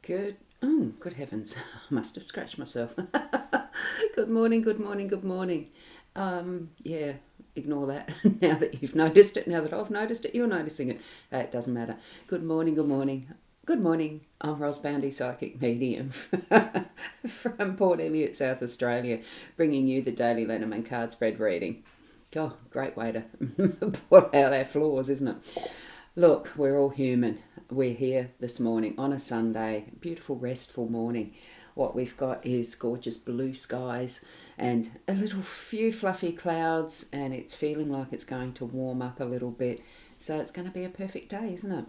Good heavens, I must have scratched myself. Good morning, good morning, good morning. Yeah, ignore that. Now that you've noticed it, now that I've noticed it, you're noticing it. It doesn't matter. Good morning, good morning. Good morning. I'm Boundy, psychic medium from Port Elliot, South Australia, bringing you the daily Lenormand card spread reading. Oh, great way to pull out our flaws, isn't it? Look, we're all human. We're here this morning on a Sunday, beautiful, restful morning. What we've got is gorgeous blue skies and a little few fluffy clouds, and it's feeling like it's going to warm up a little bit. So it's going to be a perfect day, isn't it?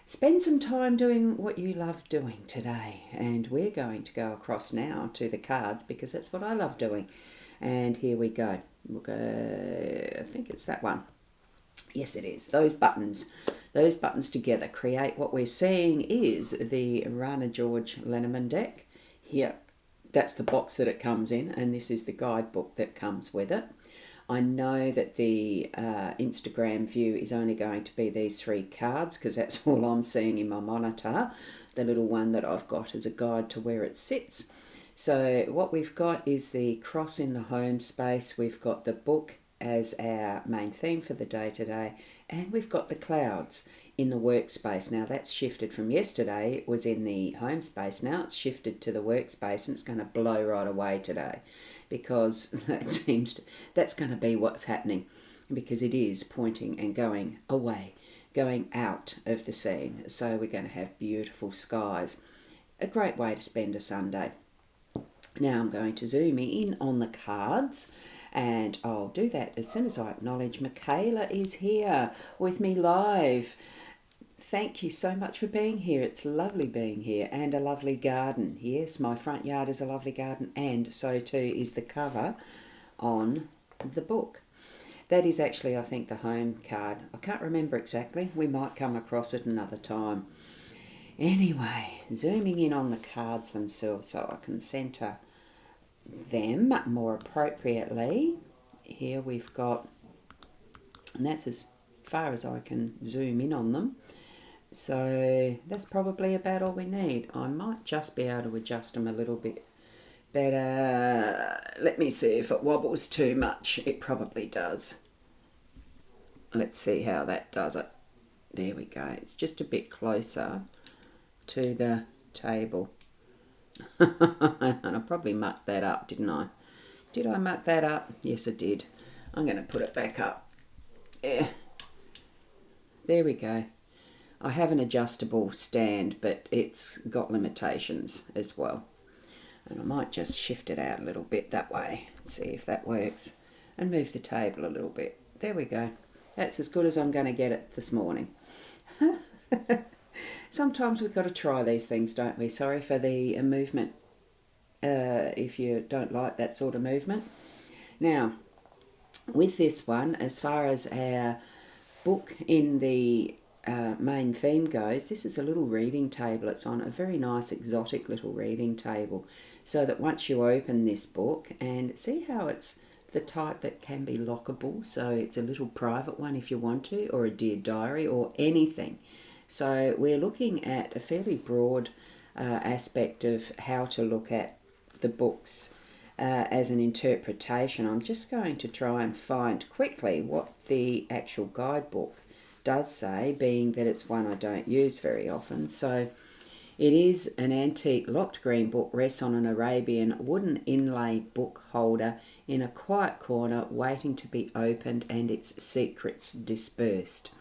Spend some time doing what you love doing today. And we're going to go across now to the cards because that's what I love doing. And here we go. We'll go, I think it's that one. Yes, it is. Those buttons together create what we're seeing is the Rana George Lenormand deck. Here, that's the box that it comes in, and this is the guidebook that comes with it. I know that the Instagram view is only going to be these 3 cards because that's all I'm seeing in my monitor. The little one that I've got is a guide to where it sits. So what we've got is the cross in the home space. We've got the book as our main theme for the day today, and we've got the clouds in the workspace. Now that's shifted from yesterday, it was in the home space, now it's shifted to the workspace, and it's going to blow right away today because that's going to be what's happening, because it is pointing and going away, going out of the scene. So we're going to have beautiful skies, a great way to spend a Sunday. Now I'm going to zoom in on the cards, and I'll do that as soon as I acknowledge Michaela is here with me live. Thank you so much for being here. It's lovely being here, and a lovely garden. Yes, my front yard is a lovely garden, and so too is the cover on the book. That is actually, I think, the home card. I can't remember exactly. We might come across it another time. Anyway, zooming in on the cards themselves so I can centre them more appropriately. Here we've got, and that's as far as I can zoom in on them. So that's probably about all we need. I might just be able to adjust them a little bit better. Let me see if it wobbles too much. It probably does. Let's see how that does it. There we go. It's just a bit closer to the table. And I probably mucked that up, didn't I? Did I muck that up? Yes, I did. I'm going to put it back up. Yeah. There we go. I have an adjustable stand, but it's got limitations as well. And I might just shift it out a little bit that way. See if that works. And move the table a little bit. There we go. That's as good as I'm going to get it this morning. Sometimes we've got to try these things, don't we? Sorry for the movement if you don't like that sort of movement. Now, with this one, as far as our book in the main theme goes, this is a little reading table. It's on a very nice exotic little reading table, so that once you open this book, and see how it's the type that can be lockable, so it's a little private one if you want to, or a dear diary or anything. So we're looking at a fairly broad aspect of how to look at the books as an interpretation. I'm just going to try and find quickly what the actual guidebook does say, being that it's one I don't use very often. So it is an antique locked green book, rests on an Arabian wooden inlay book holder in a quiet corner, waiting to be opened and its secrets dispersed.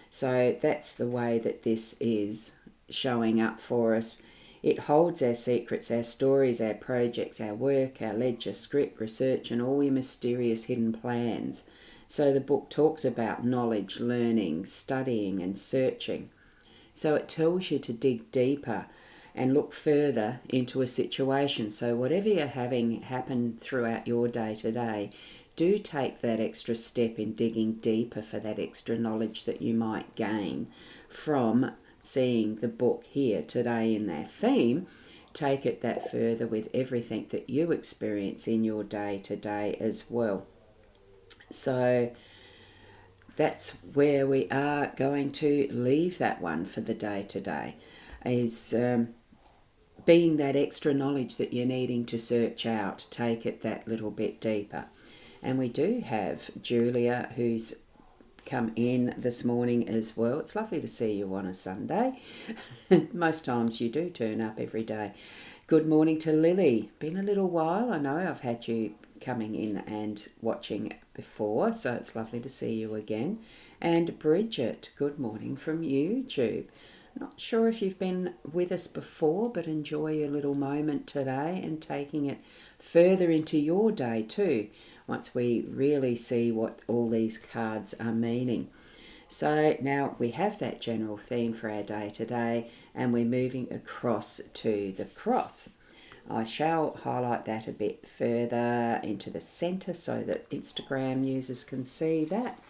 So that's the way that this is showing up for us. It holds our secrets, our stories, our projects, our work, our ledger, script, research, and all your mysterious hidden plans. So the book talks about knowledge, learning, studying, and searching. So it tells you to dig deeper and look further into a situation. So whatever you're having happen throughout your day to day, do take that extra step in digging deeper for that extra knowledge that you might gain from seeing the book here today in their theme. Take it that further with everything that you experience in your day to day as well. So that's where we are going to leave that one for the day today. Is being that extra knowledge that you're needing to search out, take it that little bit deeper. And we do have Julia, who's come in this morning as well. It's lovely to see you on a Sunday. Most times you do turn up every day. Good morning to Lily. Been a little while. I know I've had you coming in and watching before, so it's lovely to see you again. And Bridget, good morning from YouTube. Not sure if you've been with us before, but enjoy your little moment today and taking it further into your day too, once we really see what all these cards are meaning. So now we have that general theme for our day today, and we're moving across to the cross. I shall highlight that a bit further into the centre so that Instagram users can see that.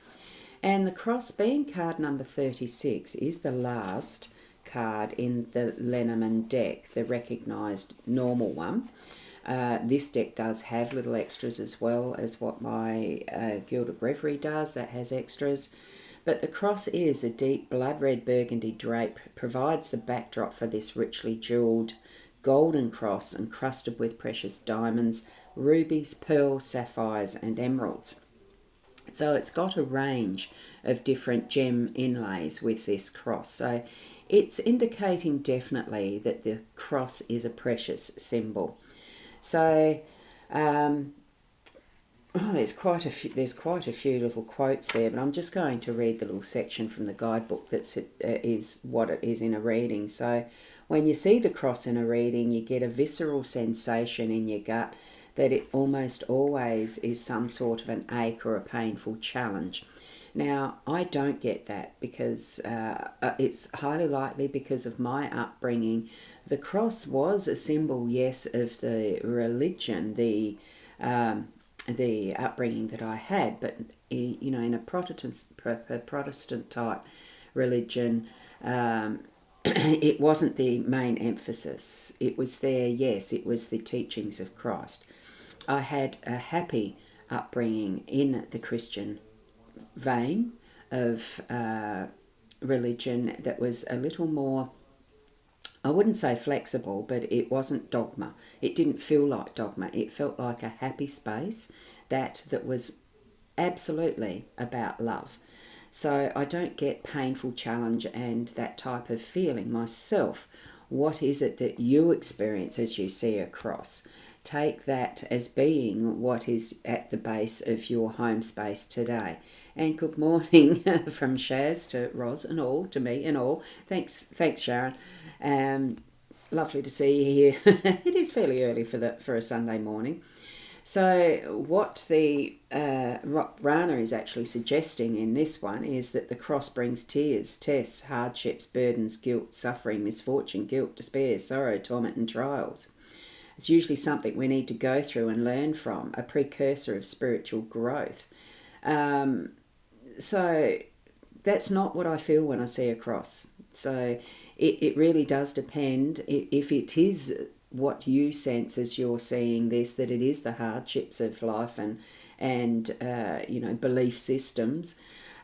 And the cross, being card number 36, is the last card in the Lenormand deck, the recognised normal one. This deck does have little extras as well as what my Gilded Reverie does, that has extras. But the cross is a deep blood red burgundy drape, provides the backdrop for this richly jewelled golden cross encrusted with precious diamonds, rubies, pearls, sapphires and emeralds. So it's got a range of different gem inlays with this cross. So it's indicating definitely that the cross is a precious symbol. So there's quite a few little quotes there, but I'm just going to read the little section from the guidebook that is what it is in a reading. So when you see the cross in a reading, you get a visceral sensation in your gut that it almost always is some sort of an ache or a painful challenge. Now, I don't get that because it's highly likely because of my upbringing. The cross was a symbol, yes, of the religion, the upbringing that I had, but you know, in a Protestant type religion, it wasn't the main emphasis. It was there, yes, it was the teachings of Christ. I had a happy upbringing in the Christian vein of religion that was a little more, I wouldn't say flexible, but it wasn't dogma. It didn't feel like dogma. It felt like a happy space that was absolutely about love. So I don't get painful challenge and that type of feeling myself. What is it that you experience as you see a cross? Take that as being what is at the base of your home space today. And good morning from Shaz to Roz and all, to me and all. Thanks Sharon. Lovely to see you here. It is fairly early for a Sunday morning. So what the Rana is actually suggesting in this one is that the cross brings tears, tests, hardships, burdens, guilt, suffering, misfortune, guilt, despair, sorrow, torment and trials. It's usually something we need to go through and learn from, a precursor of spiritual growth. So that's not what I feel when I see a cross. So it really does depend if it is what you sense as you're seeing this, that it is the hardships of life and you know, belief systems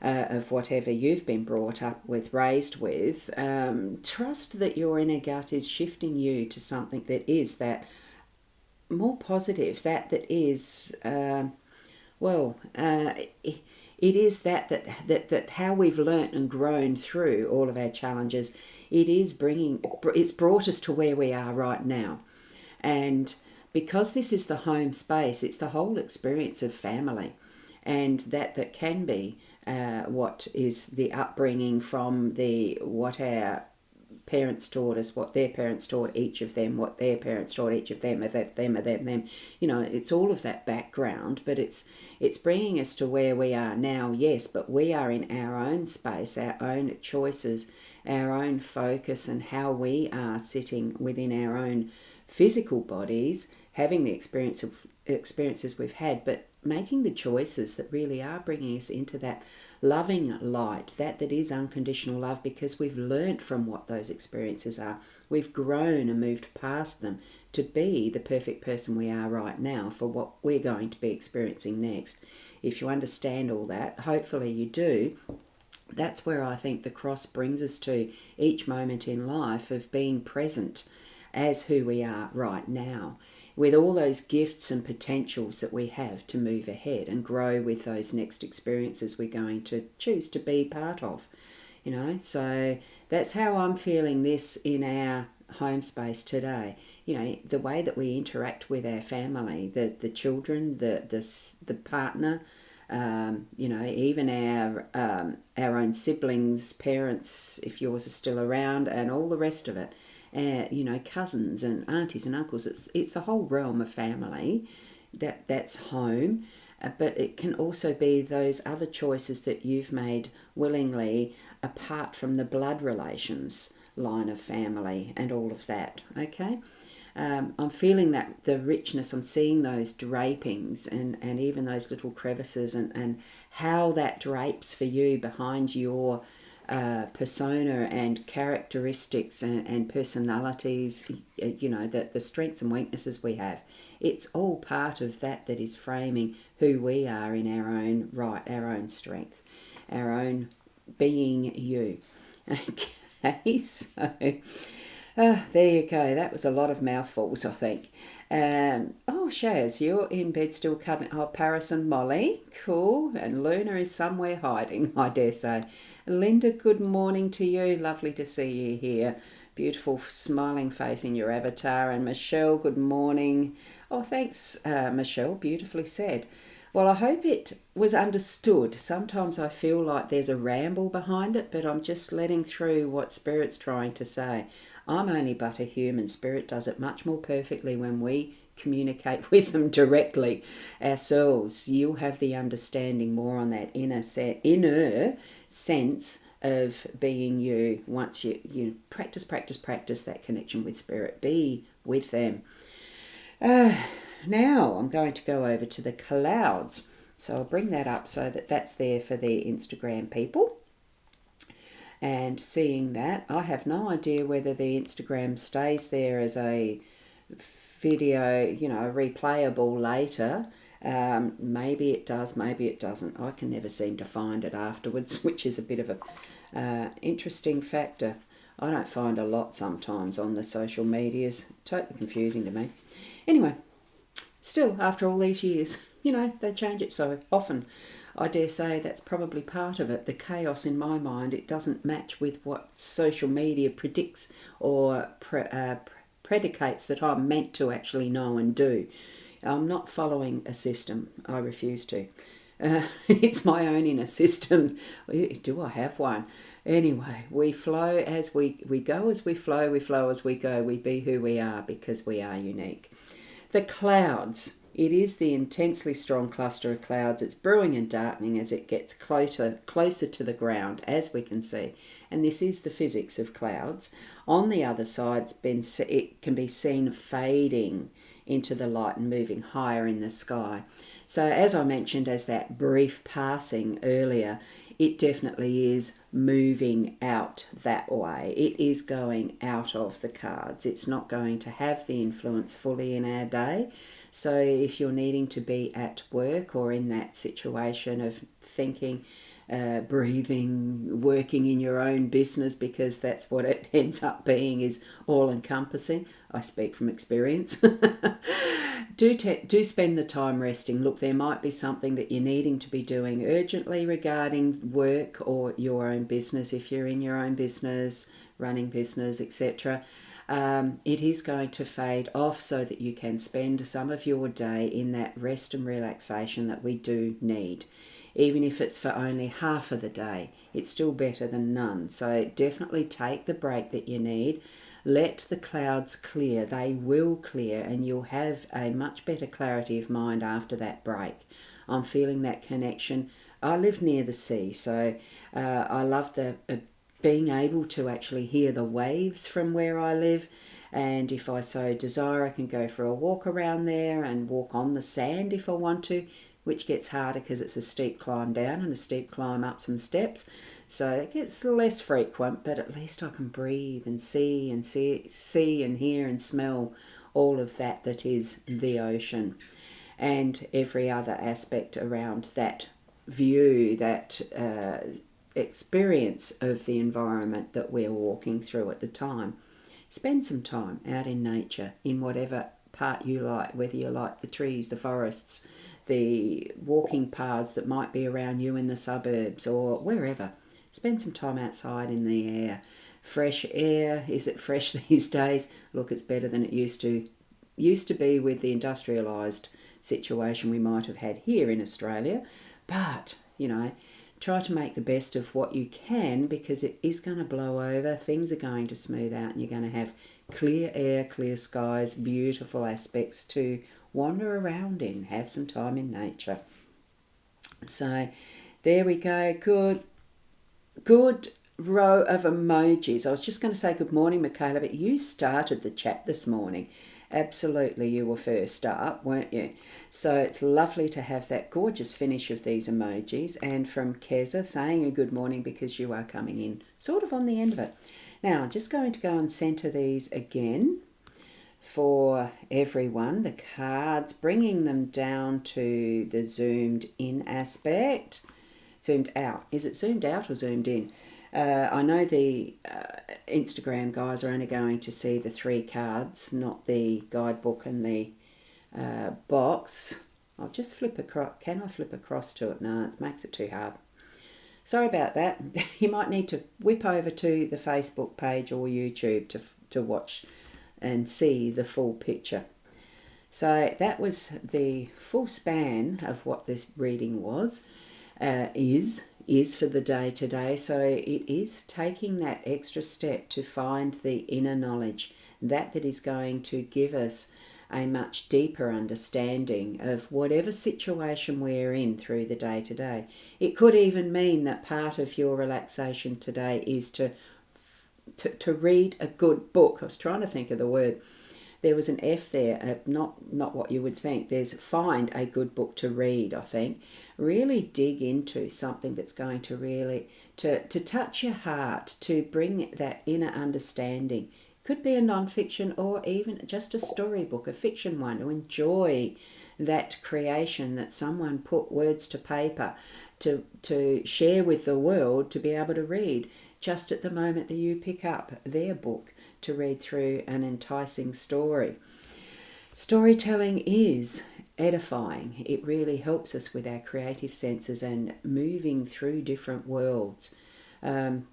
of whatever you've been brought up with, raised with. Trust that your inner gut is shifting you to something that is that more positive, that is it is that how we've learnt and grown through all of our challenges. It's brought us to where we are right now. And because this is the home space, it's the whole experience of family. And that can be what is the upbringing from what our parents taught us, what their parents taught each of them, what their parents taught each of them, them. You know, it's all of that background, but it's bringing us to where we are now, yes, but we are in our own space, our own choices, our own focus, and how we are sitting within our own physical bodies, having the experiences we've had, but making the choices that really are bringing us into that loving light, that is unconditional love, because we've learnt from what those experiences are. We've grown and moved past them to be the perfect person we are right now for what we're going to be experiencing next. If you understand all that, hopefully you do, that's where I think the cross brings us to each moment in life of being present. as who we are right now, with all those gifts and potentials that we have to move ahead and grow with those next experiences we're going to choose to be part of. So that's how I'm feeling this in our home space today. The way that we interact with our family, the children, the partner, even our own siblings, parents, if yours are still around, and all the rest of it. Cousins and aunties and uncles. It's the whole realm of family that's home. But it can also be those other choices that you've made willingly apart from the blood relations line of family and all of that, okay? I'm feeling that the richness, I'm seeing those drapings and even those little crevices and how that drapes for you behind your persona and characteristics and personalities, the strengths and weaknesses we have. It's all part of that is framing who we are in our own right, our own strength, our own being you. Okay, so there you go. That was a lot of mouthfuls, I think. Shaz, you're in bed still cuddling. Oh, Paris and Molly, cool. And Luna is somewhere hiding, I dare say. Linda, good morning to you. Lovely to see you here. Beautiful smiling face in your avatar. And Michelle, good morning. Oh, thanks, Michelle. Beautifully said. Well, I hope it was understood. Sometimes I feel like there's a ramble behind it, but I'm just letting through what Spirit's trying to say. I'm only but a human. Spirit does it much more perfectly when we communicate with them directly ourselves. You'll have the understanding more on that inner sense of being you once you practice that connection with Spirit. Be with them. Now I'm going to go over to the clouds. So I'll bring that up so that's there for the Instagram people. And seeing that, I have no idea whether the Instagram stays there as a video, replayable later. Maybe it does, maybe it doesn't. I can never seem to find it afterwards, which is a bit of a interesting factor. I don't find a lot sometimes on the social medias. Totally confusing to me. Anyway, still, after all these years, they change it so often. I dare say that's probably part of it. The chaos in my mind, it doesn't match with what social media predicts or predicates that I'm meant to actually know and do. I'm not following a system. I refuse to. It's my own inner system. Do I have one? Anyway, we flow as we go as we flow as we go. We be who we are because we are unique. The clouds. It is the intensely strong cluster of clouds. It's brewing and darkening as it gets closer to the ground, as we can see. And this is the physics of clouds. On the other side, it can be seen fading into the light and moving higher in the sky. So as I mentioned, as that brief passing earlier, it definitely is moving out that way. It is going out of the cards. It's not going to have the influence fully in our day. So if you're needing to be at work or in that situation of thinking, breathing, working in your own business, because that's what it ends up being, is all-encompassing. I speak from experience. Do spend the time resting. Look, there might be something that you're needing to be doing urgently regarding work or your own business, if you're in your own business, running business, etc. It is going to fade off so that you can spend some of your day in that rest and relaxation that we do need. Even if it's for only half of the day, it's still better than none. So definitely take the break that you need. Let the clouds clear. They will clear and you'll have a much better clarity of mind after that break. I'm feeling that connection. I live near the sea, so I love the being able to actually hear the waves from where I live. And if I so desire, I can go for a walk around there and walk on the sand if I want to, which gets harder because it's a steep climb down and a steep climb up some steps. So it gets less frequent, but at least I can breathe and see and hear and smell all of that is the ocean and every other aspect around that view, that experience of the environment that we're walking through at the time. spend some time out in nature in whatever part you like, whether you like the trees, the forests, the walking paths that might be around you in the suburbs or wherever. Spend some time outside in the air. Fresh air, is it fresh these days? Look, it's better than it used to be with the industrialised situation we might have had here in Australia. But, try to make the best of what you can, because it is going to blow over. Things are going to smooth out and you're going to have clear air, clear skies, beautiful aspects to wander around in. Have some time in nature. So there we go. Good row of emojis. I was just going to say good morning, Michaela, but you started the chat this morning. Absolutely, you were first up, weren't you? So it's lovely to have that gorgeous finish of these emojis, and from Keza saying a good morning because you are coming in sort of on the end of it. Now, I'm just going to go and centre these again for everyone. The cards, bringing them down to the zoomed in aspect. Zoomed out. Is it zoomed out or zoomed in? I know the Instagram guys are only going to see the 3 cards, not the guidebook and the box. I'll just flip across. Can I flip across to it? No, it makes it too hard. Sorry about that. You might need to whip over to the Facebook page or YouTube to watch and see the full picture. So that was the full span of what this reading was, is for the day today. So it is taking that extra step to find the inner knowledge, that is going to give us a much deeper understanding of whatever situation we're in through the day today. It could even mean that part of your relaxation today is to read a good book. I was trying to think of the word. There was an F there, not what you would think. There's find a good book to read, I think. Really dig into something that's going to really, to touch your heart, to bring that inner understanding. Could be a non-fiction or even just a storybook, a fiction one, to enjoy that creation that someone put words to paper to share with the world, to be able to read just at the moment that you pick up their book to read through an enticing story. Storytelling is edifying. It really helps us with our creative senses and moving through different worlds. I'm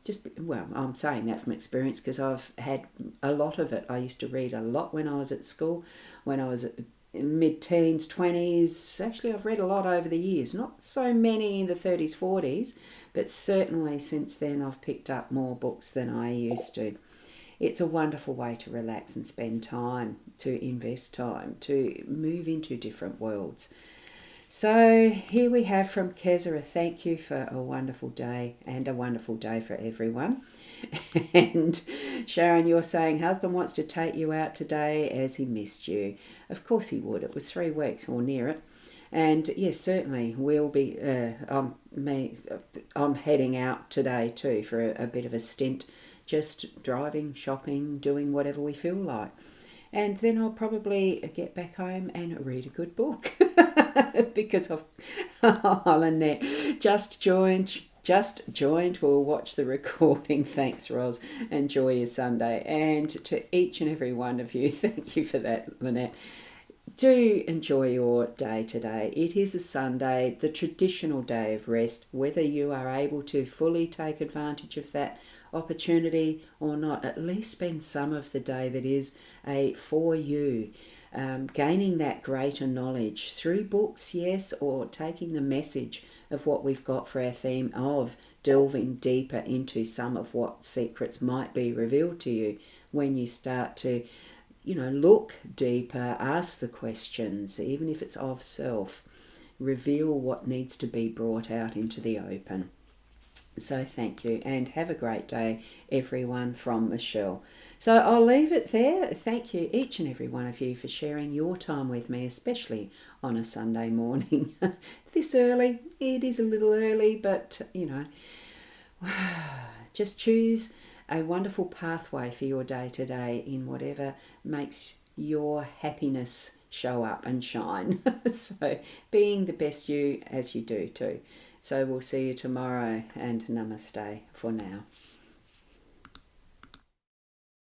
saying that from experience because I've had a lot of it. I used to read a lot when I was at school, when I was mid-teens, 20s. Actually, I've read a lot over the years. Not so many in the 30s, 40s, but certainly since then I've picked up more books than I used to. It's a wonderful way to relax and spend time, to invest time, to move into different worlds. So here we have from Keza, a thank you for a wonderful day, and a wonderful day for everyone. And Sharon, you're saying husband wants to take you out today as he missed you. Of course he would. It was 3 weeks or near it. And yes, certainly we'll be, I'm heading out today too for a bit of a stint, just driving, shopping, doing whatever we feel like. And then I'll probably get back home and read a good book because Lynette just joined. We'll watch the recording. Thanks, Roz. Enjoy your Sunday. And to each and every one of you, thank you for that, Lynette. Do enjoy your day today. It is a Sunday, the traditional day of rest. Whether you are able to fully take advantage of that opportunity or not, at least spend some of the day that is for you, gaining that greater knowledge through books, yes, or taking the message of what we've got for our theme of delving deeper into some of what secrets might be revealed to you when you start to look deeper, ask the questions, even if it's of self, reveal what needs to be brought out into the open. So thank you, and have a great day, everyone, from Michelle. So I'll leave it there. Thank you, each and every one of you, for sharing your time with me, especially on a Sunday morning. This early, it is a little early, but, just choose a wonderful pathway for your day today in whatever makes your happiness show up and shine. So being the best you as you do too. So we'll see you tomorrow, and namaste for now.